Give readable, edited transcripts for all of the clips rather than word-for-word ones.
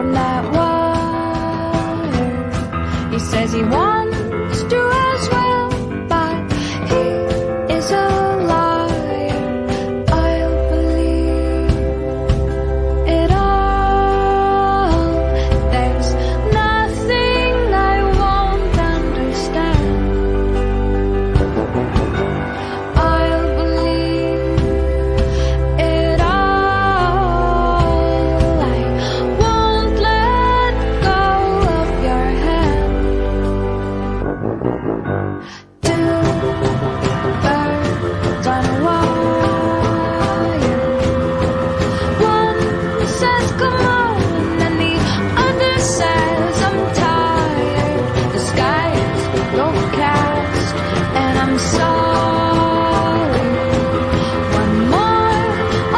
from that wire. He says he wants to as well, but he is a liar. I'll believe it all. There's nothing I won't understand. I'll believe it all. I won't let go of your hand. Two birds on a wire. One says come on, and the other says I'm tired. The sky is overcast, and I'm sorry. One more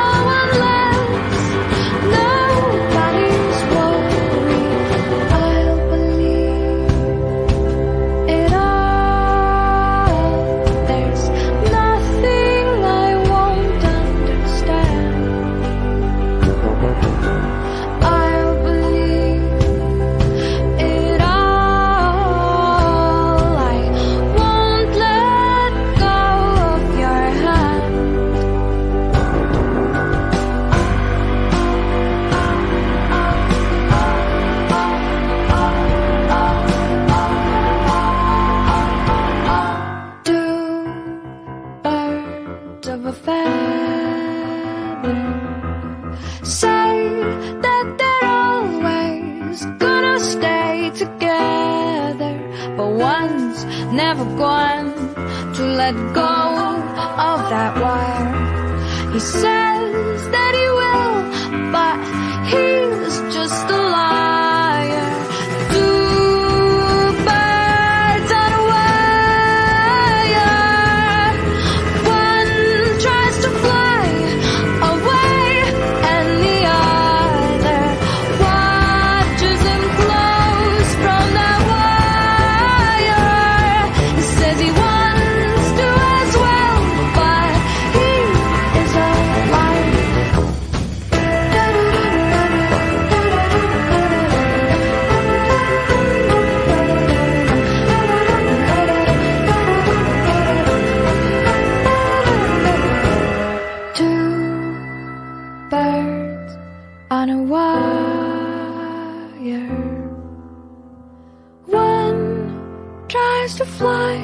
or one less, nobody's worried. I'll believe it all. There's nothing I won't understand. I'll believe it all. I won't let go of your hand. Two birds of a feather say that they're always gonna stay together, but one's never going to let go of that wire. He says that he will, but he's just a liar. Two birds on a wire. One tries to fly away, and the other watches him close from that wire. He says he wants to as well, but he is a liar. Two birds on a wire. One tries to fly